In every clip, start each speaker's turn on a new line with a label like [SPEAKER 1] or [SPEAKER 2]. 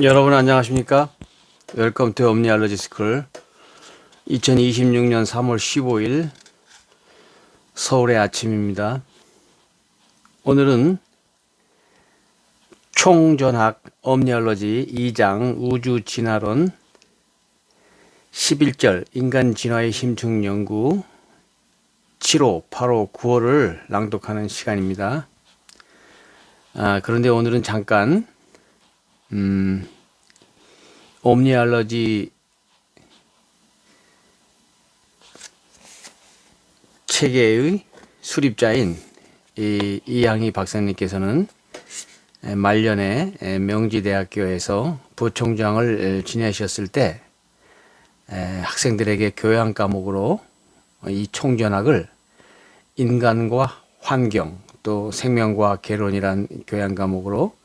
[SPEAKER 1] 여러분 안녕하십니까? 웰컴 투 옴니알러지 스쿨. 2026년 3월 15일 서울의 아침입니다. 오늘은 총전학 옴니알러지 2장 우주 진화론 11절 인간 진화의 심층 연구 7호, 8호, 9호를 낭독하는 시간입니다. 그런데 오늘은 잠깐 옴니알러지 체계의 수립자인 이양희 박사님께서는 말년에 명지대학교에서 부총장을 지내셨을 때 학생들에게 교양 과목으로 이 총전학을 인간과 환경 또 생명과학 개론이란 교양 과목으로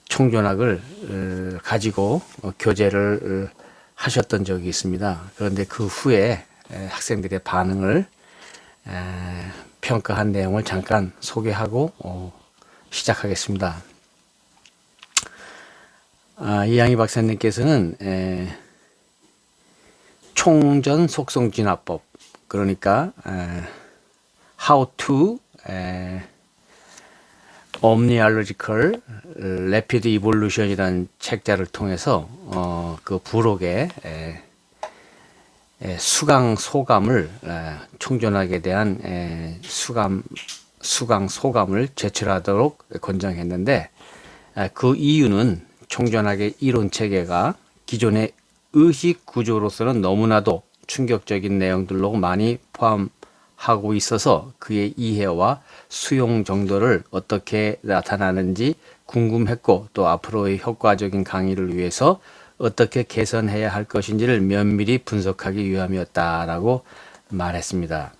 [SPEAKER 1] 총전학을 가지고 교재를 하셨던 적이 있습니다. 그런데 그 후에 학생들의 반응을 평가한 내용을 잠깐 소개하고 시작하겠습니다. 이양희 박사님께서는 총전 속성 진화법, 그러니까 How to Omniological Rapid Evolution이라는 책자를 통해서 그 부록에 수강 소감을 총전학에 대한 수강 소감을 제출하도록 권장했는데, 그 이유는 총전학의 이론 체계가 기존의 의식 구조로서는 너무나도 충격적인 내용들로 많이 포함하고 있어서 그의 이해와 수용 정도를 어떻게 나타나는지 궁금했고, 또 앞으로의 효과적인 강의를 위해서 어떻게 개선해야 할 것인지를 면밀히 분석하기 위함이었다라고 말했습니다.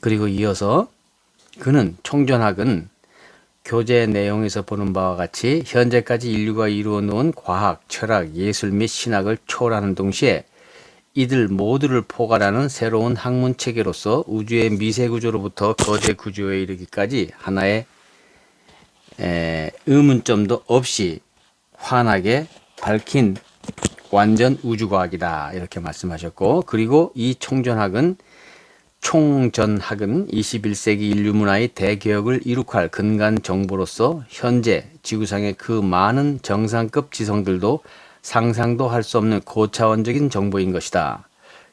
[SPEAKER 1] 그리고 이어서 그는 총전학은 교재 내용에서 보는 바와 같이 현재까지 인류가 이루어 놓은 과학, 철학, 예술 및 신학을 초월하는 동시에 이들 모두를 포괄하는 새로운 학문 체계로서 우주의 미세 구조로부터 거대 구조에 이르기까지 하나의 의문점도 없이 환하게 밝힌 완전 우주과학이다, 이렇게 말씀하셨고, 그리고 이 총전학은 21세기 인류 문화의 대개혁을 이룩할 근간 정보로서 현재 지구상의 그 많은 정상급 지성들도 상상도 할 수 없는 고차원적인 정보인 것이다.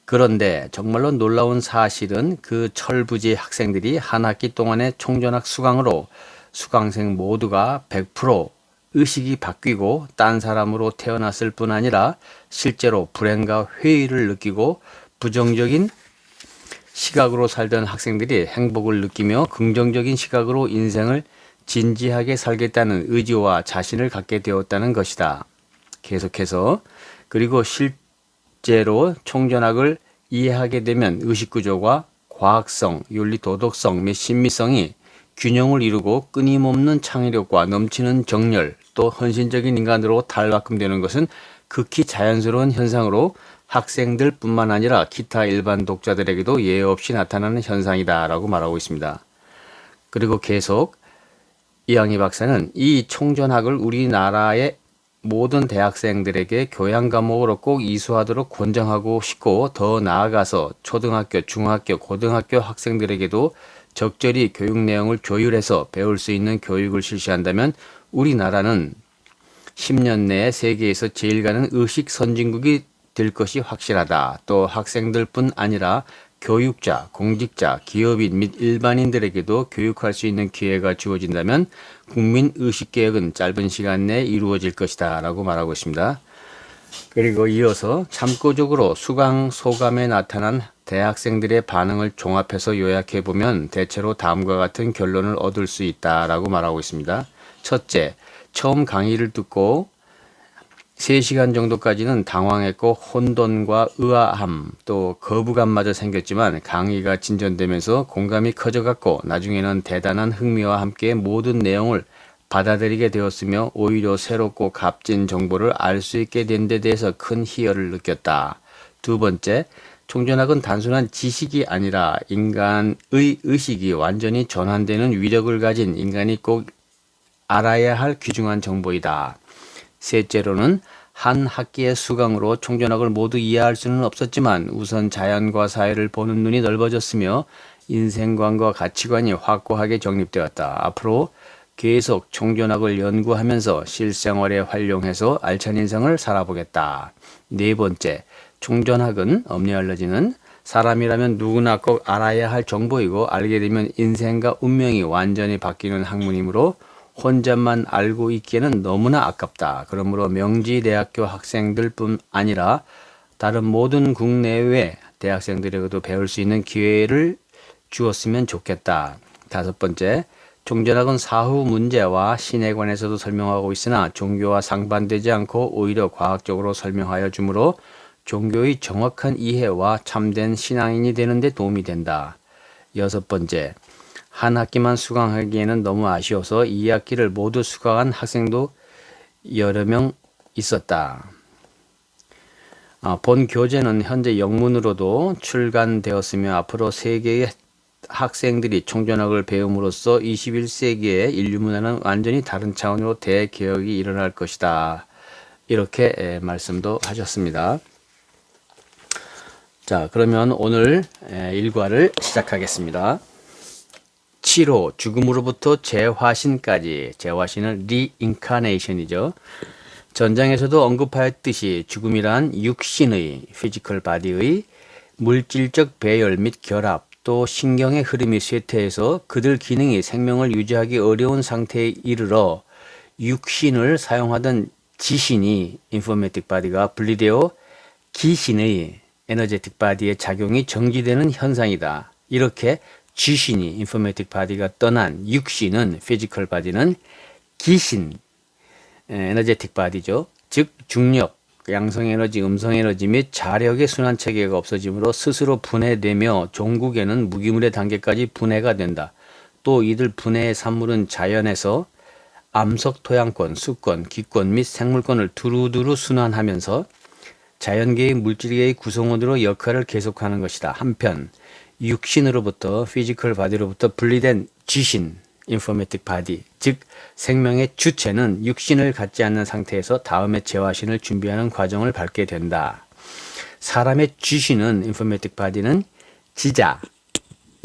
[SPEAKER 1] 그런데 정말로 놀라운 사실은 그 철부지 학생들이 한 학기 동안의 총전학 수강으로 수강생 모두가 100% 의식이 바뀌고 딴 사람으로 태어났을 뿐 아니라 실제로 불행과 회의를 느끼고 부정적인 시각으로 살던 학생들이 행복을 느끼며 긍정적인 시각으로 인생을 진지하게 살겠다는 의지와 자신을 갖게 되었다는 것이다. 계속해서 그리고 실제로 총전학을 이해하게 되면 의식구조가 과학성, 윤리 도덕성 및 신미성이 균형을 이루고 끊임없는 창의력과 넘치는 정열, 또 헌신적인 인간으로 탈바꿈되는 것은 극히 자연스러운 현상으로 학생들 뿐만 아니라 기타 일반 독자들에게도 예외 없이 나타나는 현상이다 라고 말하고 있습니다. 그리고 계속 이양희 박사는 이 총전학을 우리나라의 모든 대학생들에게 교양 과목으로 꼭 이수하도록 권장하고 싶고, 더 나아가서 초등학교, 중학교, 고등학교 학생들에게도 적절히 교육 내용을 조율해서 배울 수 있는 교육을 실시한다면 우리나라는 10년 내에 세계에서 제일 가는 의식 선진국이 될 것이 확실하다. 또 학생들뿐 아니라 교육자, 공직자, 기업인 및 일반인들에게도 교육할 수 있는 기회가 주어진다면 국민 의식개혁은 짧은 시간 내에 이루어질 것이다 라고 말하고 있습니다. 그리고 이어서 참고적으로 수강 소감에 나타난 대학생들의 반응을 종합해서 요약해보면 대체로 다음과 같은 결론을 얻을 수 있다라고 말하고 있습니다. 첫째, 처음 강의를 듣고 3시간 정도까지는 당황했고 혼돈과 의아함 또 거부감마저 생겼지만 강의가 진전되면서 공감이 커져갔고 나중에는 대단한 흥미와 함께 모든 내용을 받아들이게 되었으며 오히려 새롭고 값진 정보를 알 수 있게 된 데 대해서 큰 희열을 느꼈다. 두 번째, 총전학은 단순한 지식이 아니라 인간의 의식이 완전히 전환되는 위력을 가진 인간이 꼭 알아야 할 귀중한 정보이다. 셋째로는 한 학기의 수강으로 총전학을 모두 이해할 수는 없었지만 우선 자연과 사회를 보는 눈이 넓어졌으며 인생관과 가치관이 확고하게 정립되었다. 앞으로 계속 총전학을 연구하면서 실생활에 활용해서 알찬 인생을 살아보겠다. 네 번째, 총전학은 omniology는 사람이라면 누구나 꼭 알아야 할 정보이고 알게 되면 인생과 운명이 완전히 바뀌는 학문이므로 혼자만 알고 있기에는 너무나 아깝다. 그러므로 명지대학교 학생들뿐 아니라 다른 모든 국내외 대학생들에게도 배울 수 있는 기회를 주었으면 좋겠다. 다섯 번째, 총전학은 사후 문제와 신에 관해서도 설명하고 있으나 종교와 상반되지 않고 오히려 과학적으로 설명하여 주므로 종교의 정확한 이해와 참된 신앙인이 되는 데 도움이 된다. 여섯 번째, 한 학기만 수강하기에는 너무 아쉬워서 2학기를 모두 수강한 학생도 여러 명 있었다. 본 교재는 현재 영문으로도 출간되었으며 앞으로 세계의 학생들이 총전학을 배움으로써 21세기의 인류 문화는 완전히 다른 차원으로 대개혁이 일어날 것이다. 이렇게 말씀도 하셨습니다. 자, 그러면 오늘 일과를 시작하겠습니다. 7호, 죽음으로부터 재화신까지. 재화신은 reincarnation이죠. 전장에서도 언급하였듯이 죽음이란 육신의 피지컬 바디의 물질적 배열 및 결합 또 신경의 흐름이 쇠퇴해서 그들 기능이 생명을 유지하기 어려운 상태에 이르러 육신을 사용하던 지신이 인포메틱 바디가 분리되어 기신의 에너제틱 바디의 작용이 정지되는 현상이다. 이렇게 지신이 인포메틱 바디가 떠난 육신은 피지컬 바디는 기신 에너제틱 바디죠. 즉 중력, 양성에너지, 음성에너지 및 자력의 순환체계가 없어지므로 스스로 분해되며 종국에는 무기물의 단계까지 분해가 된다. 또 이들 분해의 산물은 자연에서 암석 토양권, 수권, 기권 및 생물권을 두루두루 순환하면서 자연계의 물질계의 구성원으로 역할을 계속하는 것이다. 한편 육신으로부터 피지컬 바디로부터 분리된 지신 인포메틱 바디, 즉 생명의 주체는 육신을 갖지 않는 상태에서 다음의 재화신을 준비하는 과정을 밟게 된다. 사람의 지신은 인포메틱 바디는 지자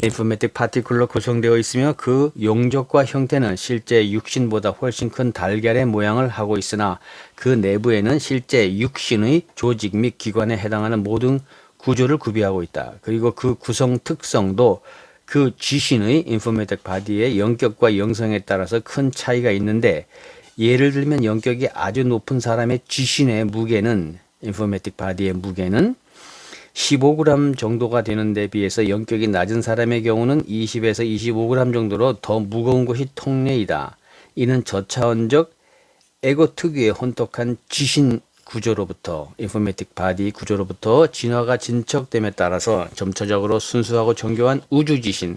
[SPEAKER 1] 인포메틱 파티클로 구성되어 있으며 그 용적과 형태는 실제 육신보다 훨씬 큰 달걀의 모양을 하고 있으나 그 내부에는 실제 육신의 조직 및 기관에 해당하는 모든 구조를 구비하고 있다. 그리고 그 구성 특성도 그 지신의 인포메틱 바디의 영격과 영성에 따라서 큰 차이가 있는데 예를 들면 영격이 아주 높은 사람의 지신의 무게는 인포메틱 바디의 무게는 15g 정도가 되는 데 비해서 영격이 낮은 사람의 경우는 20에서 25g 정도로 더 무거운 것이 통례이다. 이는 저차원적 에고 특유의 혼톡한 지신 구조로부터 인포메틱 바디 구조로부터 진화가 진척됨에 따라서 점차적으로 순수하고 정교한 우주지신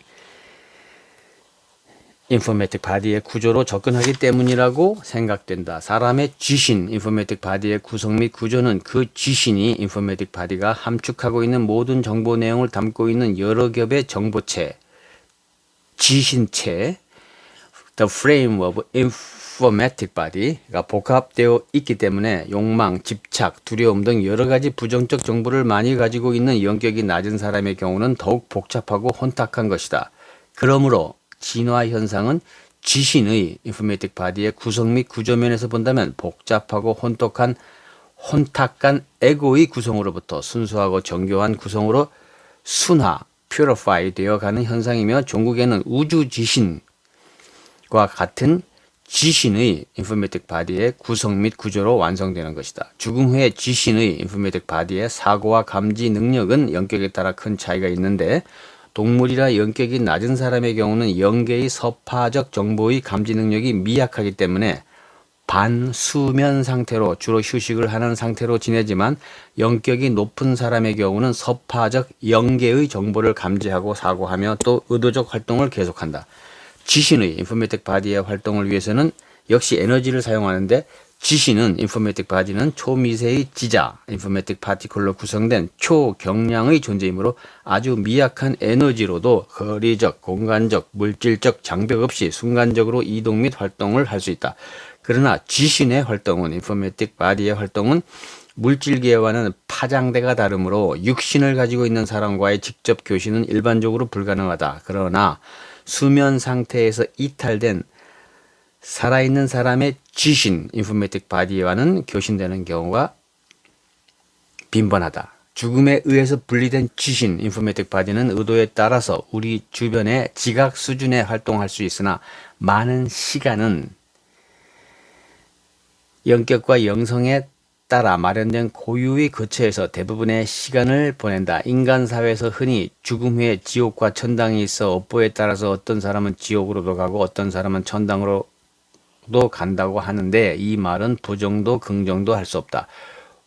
[SPEAKER 1] 인포메틱 바디의 구조로 접근하기 때문이라고 생각된다. 사람의 지신 인포메틱 바디의 구성 및 구조는 그 지신이 인포메틱 바디가 함축하고 있는 모든 정보 내용을 담고 있는 여러 겹의 정보체, 지신체, the frame of informatic body가 복합되어 있기 때문에 욕망, 집착, 두려움 등 여러 가지 부정적 정보를 많이 가지고 있는 영격이 낮은 사람의 경우는 더욱 복잡하고 혼탁한 것이다. 그러므로 진화 현상은 지신의 인포메틱 바디의 구성 및 구조면에서 본다면 복잡하고 혼탁한 에고의 구성으로부터 순수하고 정교한 구성으로 순화, purify 되어가는 현상이며 종국에는 우주 지신과 같은 지신의 인포메틱 바디의 구성 및 구조로 완성되는 것이다. 죽음 후에 지신의 인포메틱 바디의 사고와 감지 능력은 영격에 따라 큰 차이가 있는데 동물이라 영격이 낮은 사람의 경우는 영계의 서파적 정보의 감지 능력이 미약하기 때문에 반수면 상태로 주로 휴식을 하는 상태로 지내지만 영격이 높은 사람의 경우는 서파적 영계의 정보를 감지하고 사고하며 또 의도적 활동을 계속한다. 지신의 인포메틱 바디의 활동을 위해서는 역시 에너지를 사용하는데 지시는 인포메틱 바디는 초미세의 지자 인포메틱 파티클로 구성된 초경량의 존재이므로 아주 미약한 에너지로도 거리적, 공간적, 물질적 장벽 없이 순간적으로 이동 및 활동을 할 수 있다. 그러나 지신의 활동은 인포메틱 바디의 활동은 물질계와는 파장대가 다르므로 육신을 가지고 있는 사람과의 직접 교신은 일반적으로 불가능하다. 그러나 수면 상태에서 이탈된 살아있는 사람의 지신, 인포메틱 바디와는 교신되는 경우가 빈번하다. 죽음에 의해서 분리된 지신, 인포메틱 바디는 의도에 따라서 우리 주변의 지각 수준에 활동할 수 있으나 많은 시간은 영격과 영성에 따라 마련된 고유의 거처에서 대부분의 시간을 보낸다. 인간 사회에서 흔히 죽음 후에 지옥과 천당이 있어 업보에 따라서 어떤 사람은 지옥으로도 가고 어떤 사람은 천당으로도 간다고 하는데 이 말은 부정도 긍정도 할 수 없다.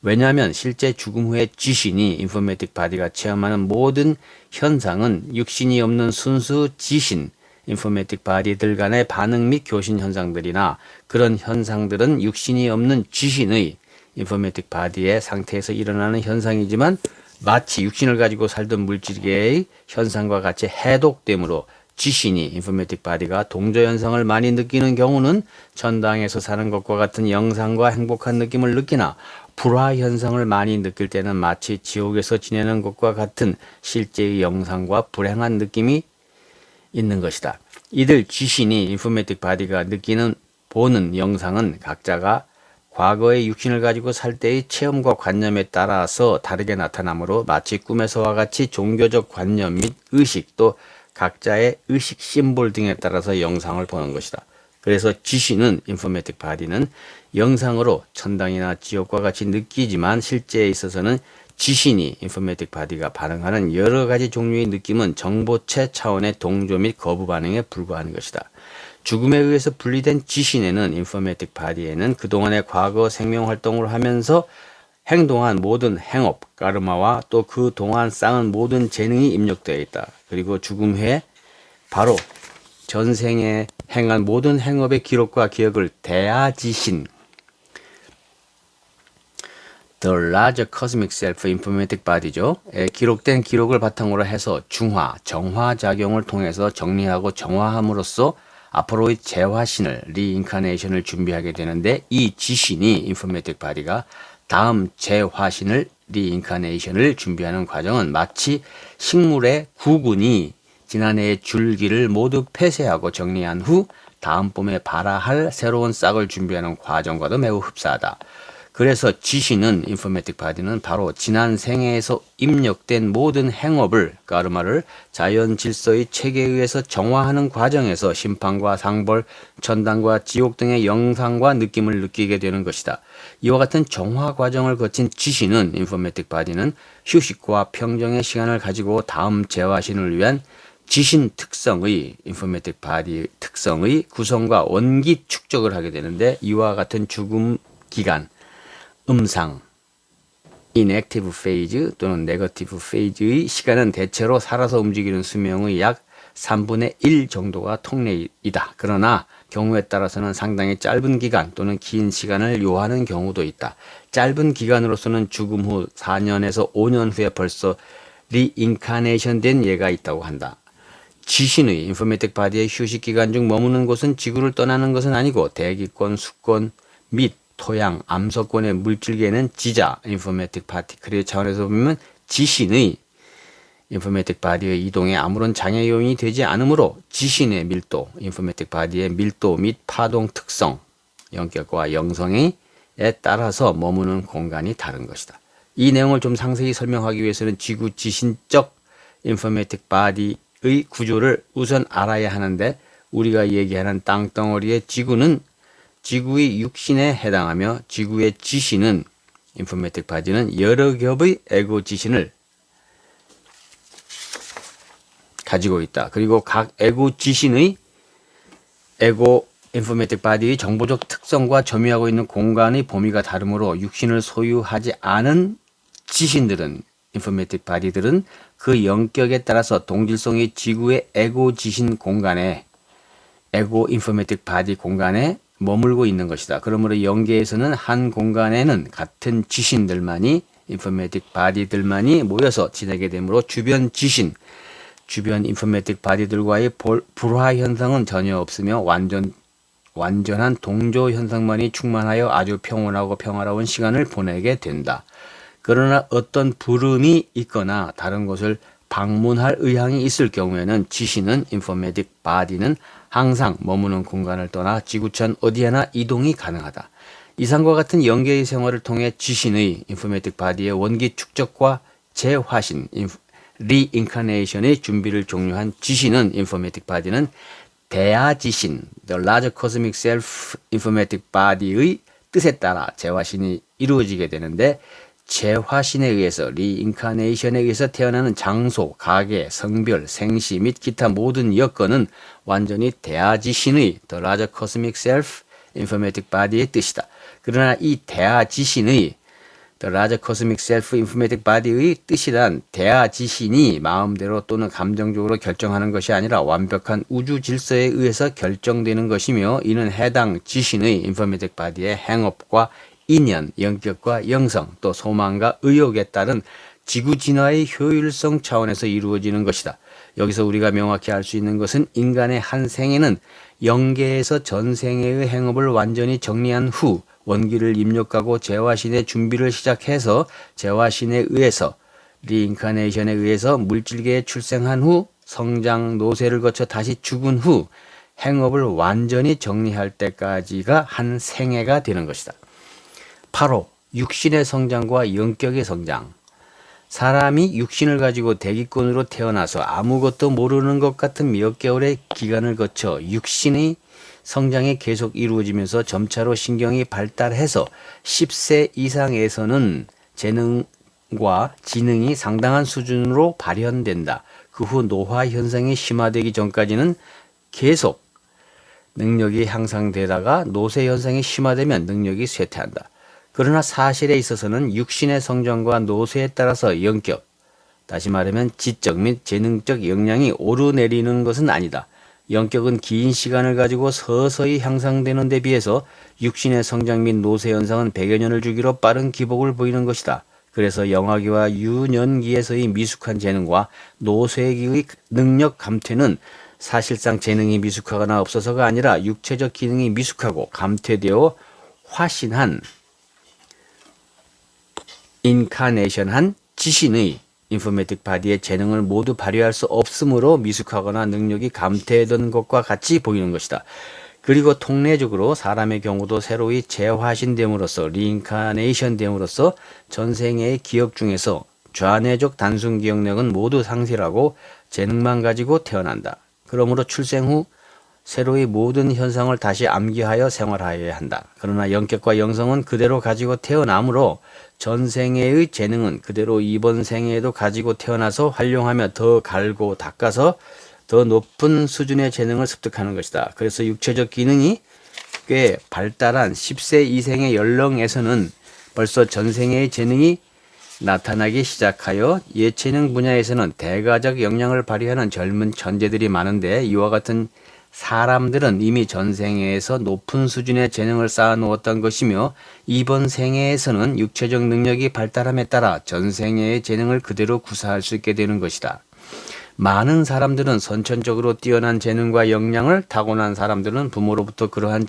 [SPEAKER 1] 왜냐하면 실제 죽음 후에 지신이 인포메틱 바디가 체험하는 모든 현상은 육신이 없는 순수 지신 인포메틱 바디들 간의 반응 및 교신 현상들이나 그런 현상들은 육신이 없는 지신의 인포메틱 바디의 상태에서 일어나는 현상이지만 마치 육신을 가지고 살던 물질계의 현상과 같이 해독됨으로 지신이 인포메틱 바디가 동조 현상을 많이 느끼는 경우는 천당에서 사는 것과 같은 영상과 행복한 느낌을 느끼나 불화 현상을 많이 느낄 때는 마치 지옥에서 지내는 것과 같은 실제의 영상과 불행한 느낌이 있는 것이다. 이들 지신이 인포메틱 바디가 느끼는 보는 영상은 각자가 과거의 육신을 가지고 살 때의 체험과 관념에 따라서 다르게 나타나므로 마치 꿈에서와 같이 종교적 관념 및 의식 또 각자의 의식 심볼 등에 따라서 영상을 보는 것이다. 그래서 지신은 인포메틱 바디는 영상으로 천당이나 지옥과 같이 느끼지만 실제에 있어서는 지신이 인포메틱 바디가 반응하는 여러 가지 종류의 느낌은 정보체 차원의 동조 및 거부 반응에 불과한 것이다. 죽음에 의해서 분리된 지신에는 인포메틱 바디에는 그동안의 과거 생명 활동을 하면서 행동한 모든 행업, 까르마와 또 그동안 쌓은 모든 재능이 입력되어 있다. 그리고 죽음 후에 바로 전생에 행한 모든 행업의 기록과 기억을 대아지신 The Larger Cosmic Self Informatic Body죠. 기록된 기록을 바탕으로 해서 중화, 정화작용을 통해서 정리하고 정화함으로써 앞으로의 재화신을, 리인카네이션을 준비하게 되는데 이 지신이 인포메틱 바디가 다음 재화신을, 리인카네이션을 준비하는 과정은 마치 식물의 구근이 지난해의 줄기를 모두 폐쇄하고 정리한 후 다음 봄에 발아할 새로운 싹을 준비하는 과정과도 매우 흡사하다. 그래서 지신은 인포메틱 바디는 바로 지난 생애에서 입력된 모든 행업을 까르마를 자연 질서의 체계에 의해서 정화하는 과정에서 심판과 상벌, 천당과 지옥 등의 영상과 느낌을 느끼게 되는 것이다. 이와 같은 정화 과정을 거친 지신은 인포메틱 바디는 휴식과 평정의 시간을 가지고 다음 재화신을 위한 지신 특성의 인포메틱 바디 특성의 구성과 원기 축적을 하게 되는데 이와 같은 죽음 기간 음상, inactive phase 또는 negative phase의 시간은 대체로 살아서 움직이는 수명의 약 3분의 1 정도가 통례이다. 그러나 경우에 따라서는 상당히 짧은 기간 또는 긴 시간을 요하는 경우도 있다. 짧은 기간으로서는 죽음 후 4년에서 5년 후에 벌써 리인카네이션 된 예가 있다고 한다. 지신의 인포메틱 바디의 휴식 기간 중 머무는 곳은 지구를 떠나는 것은 아니고 대기권, 수권 및 토양, 암석권의 물질계는 지자, 인포메틱 파티클의 차원에서 보면 지신의 인포메틱 바디의 이동에 아무런 장애 요인이 되지 않으므로 지신의 밀도, 인포메틱 바디의 밀도 및 파동 특성, 영격과 영성에 따라서 머무는 공간이 다른 것이다. 이 내용을 좀 상세히 설명하기 위해서는 지구 지신적 인포메틱 바디의 구조를 우선 알아야 하는데 우리가 얘기하는 땅덩어리의 지구는 지구의 육신에 해당하며 지구의 지신은 인포메틱 바디는 여러 겹의 에고 지신을 가지고 있다. 그리고 각 에고 지신의 에고 인포메틱 바디의 정보적 특성과 점유하고 있는 공간의 범위가 다르므로 육신을 소유하지 않은 지신들은 인포메틱 바디들은 그 영격에 따라서 동질성의 지구의 에고 지신 공간에 에고 인포메틱 바디 공간에 머물고 있는 것이다. 그러므로 영계에서는 한 공간에는 같은 지신들만이 인포메틱 바디들만이 모여서 지내게 되므로 주변 인포메틱 바디들과의 불화 현상은 전혀 없으며 완전한 동조 현상만이 충만하여 아주 평온하고 평화로운 시간을 보내게 된다. 그러나 어떤 부름이 있거나 다른 곳을 방문할 의향이 있을 경우에는 지신은 인포메틱 바디는 항상 머무는 공간을 떠나 지구촌 어디에나 이동이 가능하다. 이상과 같은 영계의 생활을 통해 지신의 인포메틱 바디의 원기 축적과 재화신 리인카네이션의 준비를 종료한 지신은 인포메틱 바디는 대아지신 The Larger Cosmic Self Informatic Body의 뜻에 따라 재화신이 이루어지게 되는데 재화신에 의해서 리인카네이션에 의해서 태어나는 장소, 가계, 성별, 생시 및 기타 모든 여건은 완전히 대아지신의 The Larger Cosmic Self Informatic Body의 뜻이다. 그러나 이 대아지신의 The Larger Cosmic Self Informatic Body의 뜻이란 대아지신이 마음대로 또는 감정적으로 결정하는 것이 아니라 완벽한 우주 질서에 의해서 결정되는 것이며 이는 해당 지신의 Informatic Body의 행업과 인연, 영격과 영성, 또 소망과 의욕에 따른 지구 진화의 효율성 차원에서 이루어지는 것이다. 여기서 우리가 명확히 알 수 있는 것은 인간의 한 생에는 영계에서 전 생애의 행업을 완전히 정리한 후 원기를 입력하고 재화신의 준비를 시작해서 재화신에 의해서 리인카네이션에 의해서 물질계에 출생한 후 성장 노쇠를 거쳐 다시 죽은 후 행업을 완전히 정리할 때까지가 한 생애가 되는 것이다. 바로 육신의 성장과 영격의 성장. 사람이 육신을 가지고 대기권으로 태어나서 아무것도 모르는 것 같은 몇 개월의 기간을 거쳐 육신의 성장이 계속 이루어지면서 점차로 신경이 발달해서 10세 이상에서는 재능과 지능이 상당한 수준으로 발현된다. 그 후 노화 현상이 심화되기 전까지는 계속 능력이 향상되다가 노쇠 현상이 심화되면 능력이 쇠퇴한다. 그러나 사실에 있어서는 육신의 성장과 노쇠에 따라서 영격, 다시 말하면 지적 및 재능적 역량이 오르내리는 것은 아니다. 영격은 긴 시간을 가지고 서서히 향상되는 데 비해서 육신의 성장 및 노쇠 현상은 100여 년을 주기로 빠른 기복을 보이는 것이다. 그래서 영아기와 유년기에서의 미숙한 재능과 노쇠기의 능력 감퇴는 사실상 재능이 미숙하거나 없어서가 아니라 육체적 기능이 미숙하고 감퇴되어 화신한 인카네이션한 지신의 인포메틱 바디의 재능을 모두 발휘할 수 없으므로 미숙하거나 능력이 감퇴되는 것과 같이 보이는 것이다. 그리고 통례적으로 사람의 경우도 새로이 재화신됨으로써 리인카네이션 됨으로써 전생의 기억 중에서 좌뇌적 단순 기억력은 모두 상실하고 재능만 가지고 태어난다. 그러므로 출생 후 새로이 모든 현상을 다시 암기하여 생활하여야 한다. 그러나 영격과 영성은 그대로 가지고 태어나므로 전생애의 재능은 그대로 이번 생애에도 가지고 태어나서 활용하며 더 갈고 닦아서 더 높은 수준의 재능을 습득하는 것이다. 그래서 육체적 기능이 꽤 발달한 10세 이생의 연령에서는 벌써 전생애의 재능이 나타나기 시작하여 예체능 분야에서는 대가적 역량을 발휘하는 젊은 천재들이 많은데 이와 같은 사람들은 이미 전생애에서 높은 수준의 재능을 쌓아놓았던 것이며 이번 생애에서는 육체적 능력이 발달함에 따라 전생애의 재능을 그대로 구사할 수 있게 되는 것이다. 많은 사람들은 선천적으로 뛰어난 재능과 역량을 타고난 사람들은 부모로부터 그러한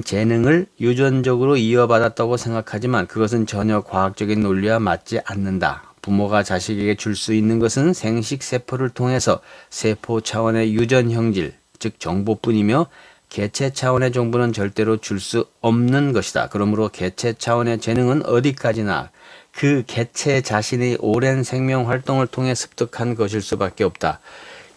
[SPEAKER 1] 재능을 유전적으로 이어받았다고 생각하지만 그것은 전혀 과학적인 논리와 맞지 않는다. 부모가 자식에게 줄 수 있는 것은 생식세포를 통해서 세포 차원의 유전 형질, 즉 정보뿐이며 개체 차원의 정보는 절대로 줄 수 없는 것이다. 그러므로 개체 차원의 재능은 어디까지나 그 개체 자신의 오랜 생명 활동을 통해 습득한 것일 수밖에 없다.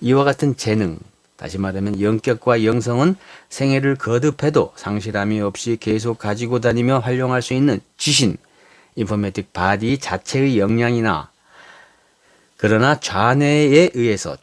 [SPEAKER 1] 이와 같은 재능, 다시 말하면 영격과 영성은 생애를 거듭해도 상실함이 없이 계속 가지고 다니며 활용할 수 있는 지신, 인포메틱 바디 자체의 역량이나 그러나 좌뇌에 의해서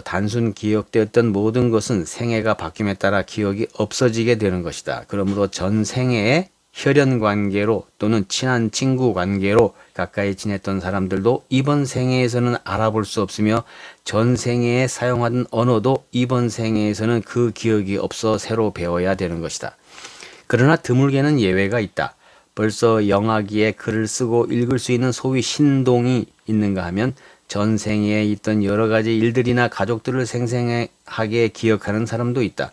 [SPEAKER 1] 단순 기억되었던 모든 것은 생애가 바뀜에 따라 기억이 없어지게 되는 것이다. 그러므로 전 생애에 혈연 관계로 또는 친한 친구 관계로 가까이 지냈던 사람들도 이번 생애에서는 알아볼 수 없으며 전 생애에 사용하던 언어도 이번 생애에서는 그 기억이 없어 새로 배워야 되는 것이다. 그러나 드물게는 예외가 있다. 벌써 영아기에 글을 쓰고 읽을 수 있는 소위 신동이 있는가 하면 전생에 있던 여러 가지 일들이나 가족들을 생생하게 기억하는 사람도 있다.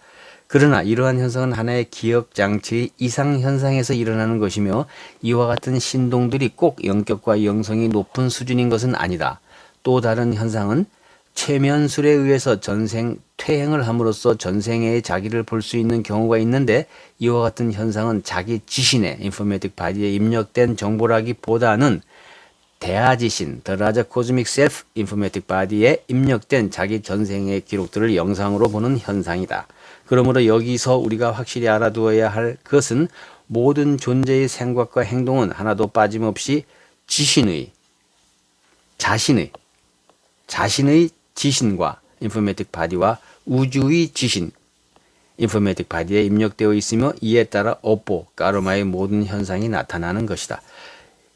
[SPEAKER 1] 그러나 이러한 현상은 하나의 기억장치의 이상현상에서 일어나는 것이며 이와 같은 신동들이 꼭 영격과 영성이 높은 수준인 것은 아니다. 또 다른 현상은 최면술에 의해서 전생 퇴행을 함으로써 전생의 자기를 볼 수 있는 경우가 있는데 이와 같은 현상은 자기 지신의 인포메틱 바디에 입력된 정보라기보다는 대하지신, The Larger Cosmic Self Informatic Body에 입력된 자기 전생의 기록들을 영상으로 보는 현상이다. 그러므로 여기서 우리가 확실히 알아두어야 할 것은 모든 존재의 생각과 행동은 하나도 빠짐없이 자신의 지신과 인포메틱 바디와 우주의 지신, 인포메틱 바디에 입력되어 있으며 이에 따라 업보, 까르마의 모든 현상이 나타나는 것이다.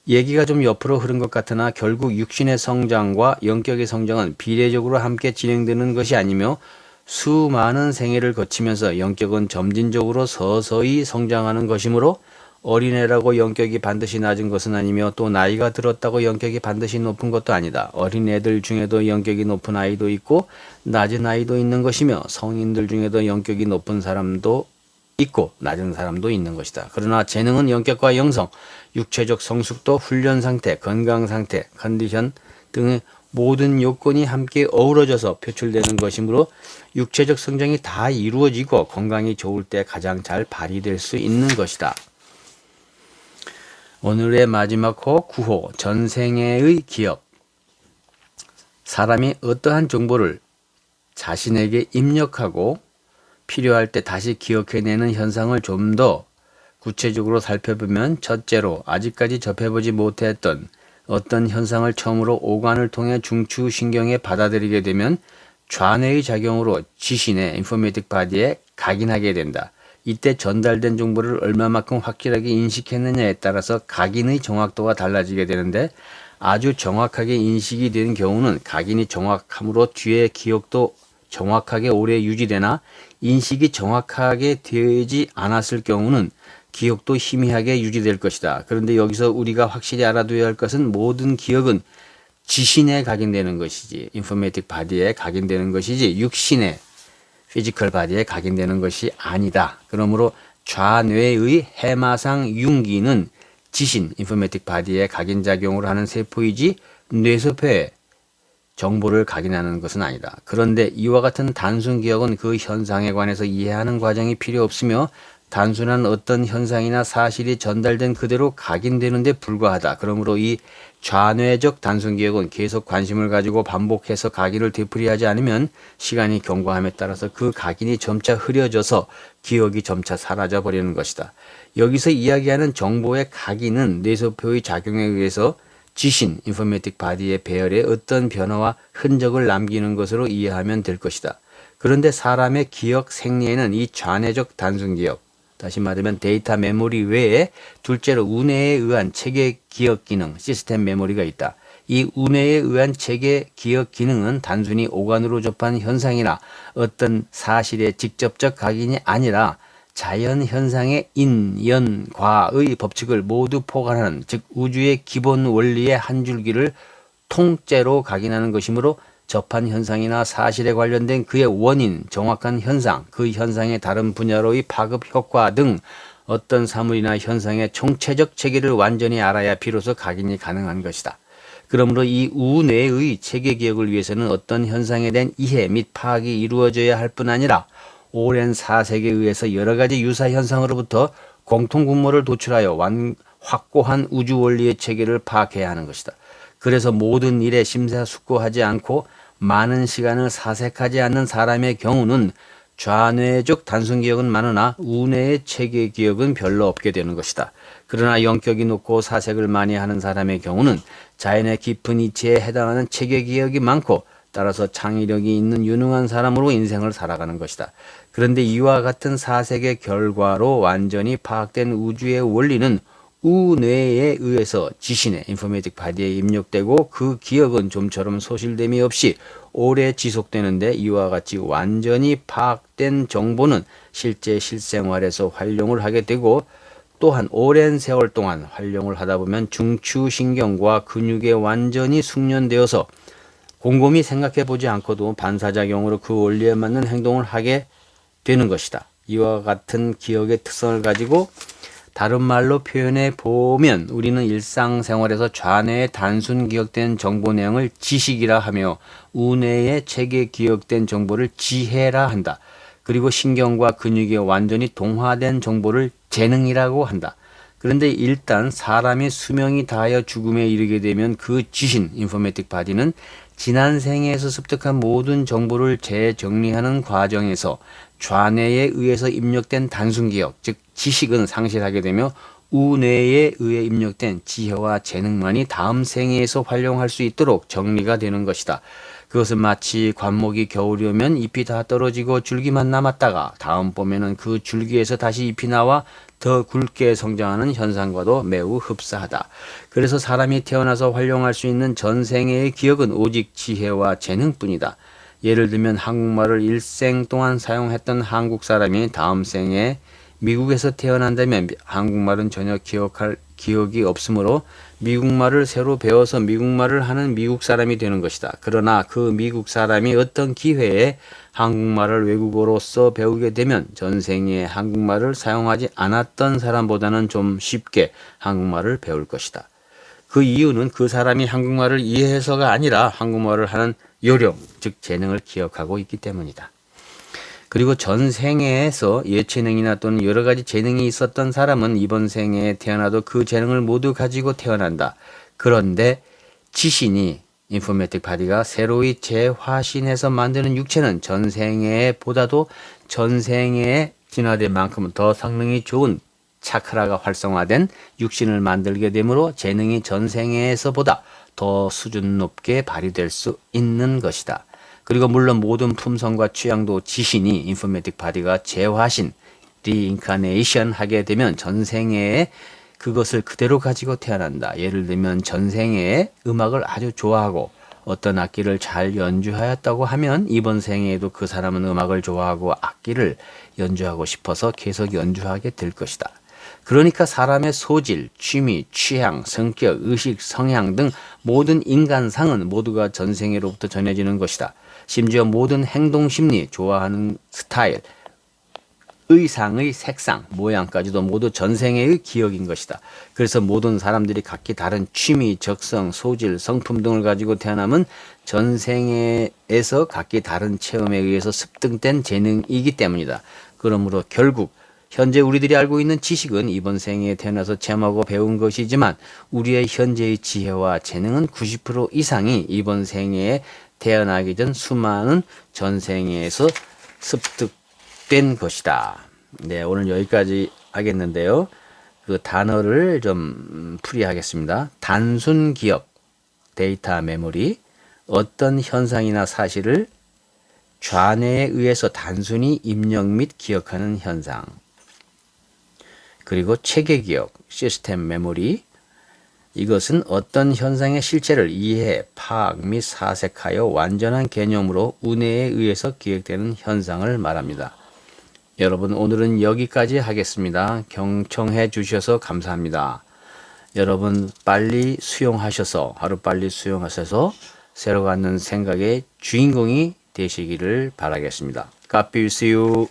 [SPEAKER 1] 얘기가 좀 옆으로 흐른 것 같으나 결국 육신의 성장과 영격의 성장은 비례적으로 함께 진행되는 것이 아니며 수많은 생애를 거치면서 영격은 점진적으로 서서히 성장하는 것이므로 어린애라고 영격이 반드시 낮은 것은 아니며 또 나이가 들었다고 영격이 반드시 높은 것도 아니다. 어린애들 중에도 영격이 높은 아이도 있고 낮은 아이도 있는 것이며 성인들 중에도 영격이 높은 사람도 있고 낮은 사람도 있는 것이다. 그러나 재능은 영격과 영성, 육체적 성숙도, 훈련 상태, 건강 상태, 컨디션 등의 모든 요건이 함께 어우러져서 표출되는 것이므로 육체적 성장이 다 이루어지고 건강이 좋을 때 가장 잘 발휘될 수 있는 것이다. 오늘의 마지막 호 9호 전생애의 기억. 사람이 어떠한 정보를 자신에게 입력하고 필요할 때 다시 기억해내는 현상을 좀 더 구체적으로 살펴보면 첫째로 아직까지 접해보지 못했던 어떤 현상을 처음으로 오감을 통해 중추신경에 받아들이게 되면 좌뇌의 작용으로 지신의 인포메틱 바디에 각인하게 된다. 이때 전달된 정보를 얼마만큼 확실하게 인식했느냐에 따라서 각인의 정확도가 달라지게 되는데 아주 정확하게 인식이 되는 경우는 각인이 정확함으로 뒤에 기억도 정확하게 오래 유지되나 인식이 정확하게 되지 않았을 경우는 기억도 희미하게 유지될 것이다. 그런데 여기서 우리가 확실히 알아둬야 할 것은 모든 기억은 지신에 각인되는 것이지 인포메틱 바디에 각인되는 것이지 육신의 피지컬 바디에 각인되는 것이 아니다. 그러므로 좌뇌의 해마상 융기는 지신 인포메틱 바디에 각인작용을 하는 세포이지 뇌세포에 정보를 각인하는 것은 아니다. 그런데 이와 같은 단순 기억은 그 현상에 관해서 이해하는 과정이 필요 없으며 단순한 어떤 현상이나 사실이 전달된 그대로 각인되는 데 불과하다. 그러므로 이 좌뇌적 단순 기억은 계속 관심을 가지고 반복해서 각인을 되풀이하지 않으면 시간이 경과함에 따라서 그 각인이 점차 흐려져서 기억이 점차 사라져 버리는 것이다. 여기서 이야기하는 정보의 각인은 뇌세포의 작용에 의해서 지신, 인포메틱 바디의 배열에 어떤 변화와 흔적을 남기는 것으로 이해하면 될 것이다. 그런데 사람의 기억 생리에는 이 좌뇌적 단순 기억, 다시 말하면 데이터 메모리 외에 둘째로 우뇌에 의한 체계 기억 기능, 시스템 메모리가 있다. 이 우뇌에 의한 체계 기억 기능은 단순히 오간으로 접한 현상이나 어떤 사실의 직접적 각인이 아니라 자연 현상의 인, 연, 과의 법칙을 모두 포괄하는 즉 우주의 기본 원리의 한 줄기를 통째로 각인하는 것이므로 접한 현상이나 사실에 관련된 그의 원인, 정확한 현상, 그 현상의 다른 분야로의 파급 효과 등 어떤 사물이나 현상의 총체적 체계를 완전히 알아야 비로소 각인이 가능한 것이다. 그러므로 이 우뇌의 체계 기억을 위해서는 어떤 현상에 대한 이해 및 파악이 이루어져야 할 뿐 아니라 오랜 사색에 의해서 여러 가지 유사 현상으로부터 공통분모를 도출하여 확고한 우주 원리의 체계를 파악해야 하는 것이다. 그래서 모든 일에 심사숙고하지 않고 많은 시간을 사색하지 않는 사람의 경우는 좌뇌적 단순 기억은 많으나 우뇌의 체계 기억은 별로 없게 되는 것이다. 그러나 영격이 높고 사색을 많이 하는 사람의 경우는 자연의 깊은 이치에 해당하는 체계 기억이 많고 따라서 창의력이 있는 유능한 사람으로 인생을 살아가는 것이다. 그런데 이와 같은 사색의 결과로 완전히 파악된 우주의 원리는 우뇌에 의해서 지신의 인포메이틱 바디에 입력되고 그 기억은 좀처럼 소실됨이 없이 오래 지속되는데 이와 같이 완전히 파악된 정보는 실제 실생활에서 활용을 하게 되고 또한 오랜 세월 동안 활용을 하다 보면 중추신경과 근육에 완전히 숙련되어서 곰곰이 생각해 보지 않고도 반사작용으로 그 원리에 맞는 행동을 하게 되는 것이다. 이와 같은 기억의 특성을 가지고 다른 말로 표현해 보면 우리는 일상생활에서 좌뇌에 단순 기억된 정보 내용을 지식이라 하며 우뇌에 체계 기억된 정보를 지혜라 한다. 그리고 신경과 근육에 완전히 동화된 정보를 재능이라고 한다. 그런데 일단 사람이 수명이 다하여 죽음에 이르게 되면 그 지신, 인포메틱 바디는 지난 생에서 습득한 모든 정보를 재정리하는 과정에서 좌뇌에 의해서 입력된 단순 기억, 즉 지식은 상실하게 되며 우뇌에 의해 입력된 지혜와 재능만이 다음 생에서 활용할 수 있도록 정리가 되는 것이다. 그것은 마치 관목이 겨울이 오면 잎이 다 떨어지고 줄기만 남았다가 다음 봄에는 그 줄기에서 다시 잎이 나와 더 굵게 성장하는 현상과도 매우 흡사하다. 그래서 사람이 태어나서 활용할 수 있는 전생의 기억은 오직 지혜와 재능뿐이다. 예를 들면 한국말을 일생 동안 사용했던 한국 사람이 다음 생에 미국에서 태어난다면 한국말은 전혀 기억할 기억이 없으므로 미국말을 새로 배워서 미국말을 하는 미국 사람이 되는 것이다. 그러나 그 미국 사람이 어떤 기회에 한국말을 외국어로서 배우게 되면 전생에 한국말을 사용하지 않았던 사람보다는 좀 쉽게 한국말을 배울 것이다. 그 이유는 그 사람이 한국말을 이해해서가 아니라 한국말을 하는 요령, 즉 재능을 기억하고 있기 때문이다. 그리고 전 생애에서 예체능이나 또는 여러 가지 재능이 있었던 사람은 이번 생애에 태어나도 그 재능을 모두 가지고 태어난다. 그런데 지신이 인포메틱 바디가 새로이 재화신해서 만드는 육체는 전 생애보다도 전 생애에 진화된 만큼 더 성능이 좋은 차크라가 활성화된 육신을 만들게 되므로 재능이 전 생애에서보다 더 수준 높게 발휘될 수 있는 것이다. 그리고 물론 모든 품성과 취향도 지신이 인포메틱 바디가 재화신, 리인카네이션 하게 되면 전생에 그것을 그대로 가지고 태어난다. 예를 들면 전생에 음악을 아주 좋아하고 어떤 악기를 잘 연주하였다고 하면 이번 생에도 그 사람은 음악을 좋아하고 악기를 연주하고 싶어서 계속 연주하게 될 것이다. 그러니까 사람의 소질, 취미, 취향, 성격, 의식, 성향 등 모든 인간상은 모두가 전생애로부터 전해지는 것이다. 심지어 모든 행동 심리, 좋아하는 스타일, 의상의 색상, 모양까지도 모두 전생애의 기억인 것이다. 그래서 모든 사람들이 각기 다른 취미, 적성, 소질, 성품 등을 가지고 태어나면 전생애에서 각기 다른 체험에 의해서 습득된 재능이기 때문이다. 그러므로 결국 현재 우리들이 알고 있는 지식은 이번 생에 태어나서 체험하고 배운 것이지만 우리의 현재의 지혜와 재능은 90% 이상이 이번 생에 태어나기 전 수많은 전생에서 습득된 것이다. 네, 오늘 여기까지 하겠는데요. 그 단어를 좀 풀이하겠습니다. 단순 기억, 데이터 메모리, 어떤 현상이나 사실을 좌뇌에 의해서 단순히 입력 및 기억하는 현상. 그리고 체계 기억, 시스템 메모리. 이것은 어떤 현상의 실체를 이해, 파악 및 사색하여 완전한 개념으로 우뇌에 의해서 기억되는 현상을 말합니다. 여러분, 오늘은 여기까지 하겠습니다. 경청해 주셔서 감사합니다. 여러분 빨리 수용하셔서 하루빨리 수용하셔서 새로 갖는 생각의 주인공이 되시기를 바라겠습니다. God bless you.